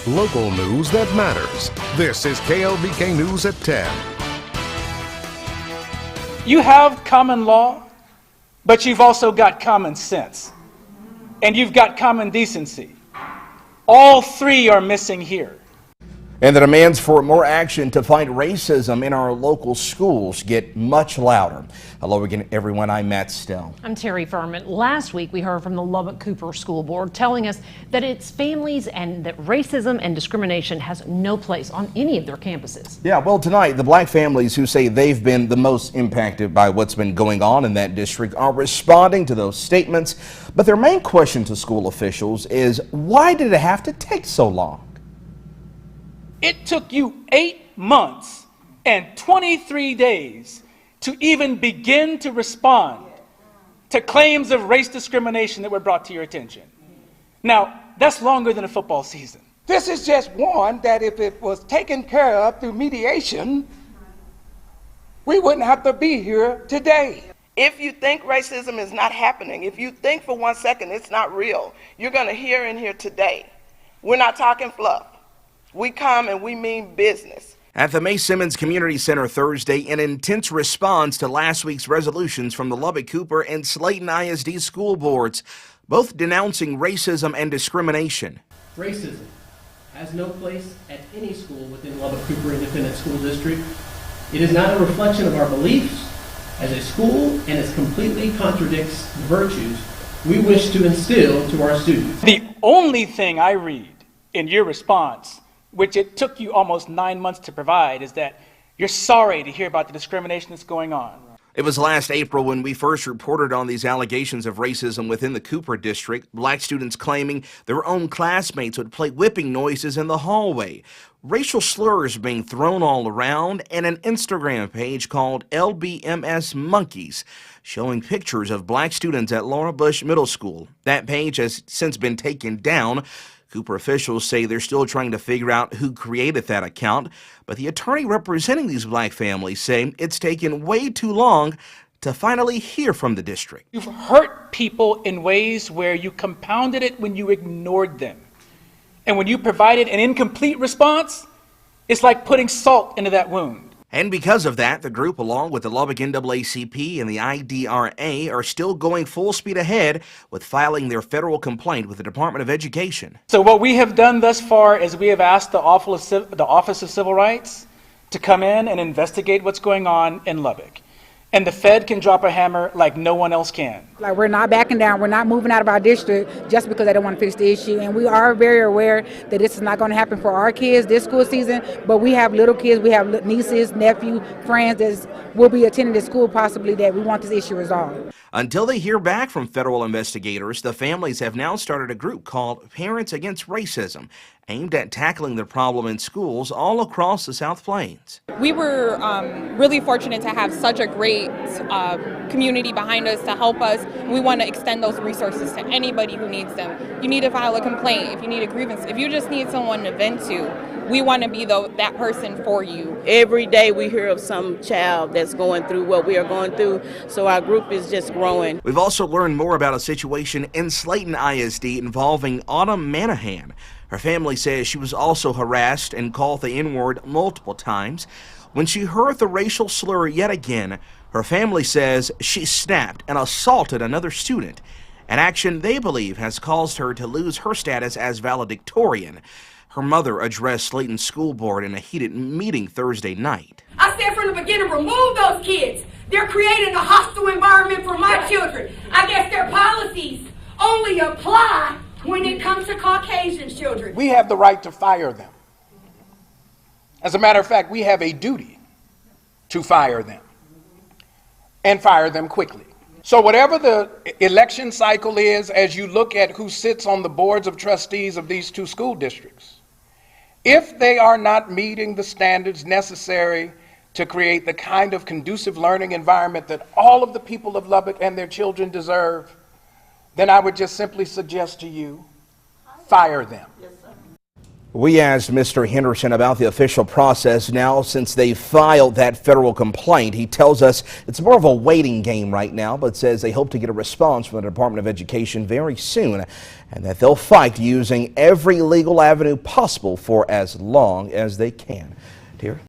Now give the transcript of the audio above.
Local news that matters. This is KLBK News at 10. You have common law, but you've also got common sense. And you've got common decency. All three are missing here. And the demands for more action to fight racism in our local schools get much louder. Hello again, everyone. I'm Matt Stell. I'm Terry Furman. Last week, we heard from the Lubbock Cooper School Board telling us that it's families and that racism and discrimination has no place on any of their campuses. Yeah, well, tonight, the black families who say they've been the most impacted by what's been going on in that district are responding to those statements. But their main question to school officials is, why did it have to take so long? It took you 8 months and 23 days to even begin to respond to claims of race discrimination that were brought to your attention. Now, that's longer than a football season. This is just one that if it was taken care of through mediation, we wouldn't have to be here today. If you think racism is not happening, if you think for 1 second it's not real, you're going to hear in here today. We're not talking fluff. We come and we mean business. At the May Simmons Community Center Thursday, an intense response to last week's resolutions from the Lubbock, Cooper, and Slaton ISD school boards, both denouncing racism and discrimination. Racism has no place at any school within Lubbock Cooper Independent School District. It is not a reflection of our beliefs as a school, and it completely contradicts the virtues we wish to instill to our students. The only thing I read in your response, which it took you almost 9 months to provide, is that you're sorry to hear about the discrimination that's going on. It was last April when we first reported on these allegations of racism within the Cooper district, black students claiming their own classmates would play whipping noises in the hallway, racial slurs being thrown all around, and an Instagram page called LBMS Monkeys showing pictures of black students at Laura Bush Middle School. That page has since been taken down. Cooper officials say they're still trying to figure out who created that account, but the attorney representing these black families say it's taken way too long to finally hear from the district. You've hurt people in ways where you compounded it when you ignored them. And when you provided an incomplete response, it's like putting salt into that wound. And because of that, the group, along with the Lubbock NAACP and the IDRA, are still going full speed ahead with filing their federal complaint with the Department of Education. So what we have done thus far is we have asked the Office of Civil Rights to come in and investigate what's going on in Lubbock. And the Fed can drop a hammer like no one else can. Like, we're not backing down. We're not moving out of our district just because they don't want to fix the issue. And we are very aware that this is not going to happen for our kids this school season. But we have little kids, we have nieces, nephews, friends that will be attending this school possibly that we want this issue resolved. Until they hear back from federal investigators, the families have now started a group called Parents Against Racism, aimed at tackling the problem in schools all across the South Plains. We were really fortunate to have such a great community behind us to help us. We want to extend those resources to anybody who needs them. You need to file a complaint, if you need a grievance, if you just need someone to vent to, we want to be that person for you. Every day we hear of some child that's going through what we are going through, so our group is just growing. We've also learned more about a situation in Slaton ISD involving Autumn Manahan. Her family says she was also harassed and called the N-word multiple times. When she heard the racial slur yet again, her family says she snapped and assaulted another student, an action they believe has caused her to lose her status as valedictorian. Her mother addressed Slaton School Board in a heated meeting Thursday night. I said from the beginning, remove those kids. They're creating a hostile environment for my children. I guess their policies only apply when it comes to Caucasian children. We have the right to fire them. As a matter of fact, we have a duty to fire them and fire them quickly. So whatever the election cycle is, as you look at who sits on the boards of trustees of these two school districts, if they are not meeting the standards necessary to create the kind of conducive learning environment that all of the people of Lubbock and their children deserve, then I would just simply suggest to you, fire them. We asked Mr. Henderson about the official process now since they filed that federal complaint. He tells us it's more of a waiting game right now, but says they hope to get a response from the Department of Education very soon and that they'll fight using every legal avenue possible for as long as they can. Dear?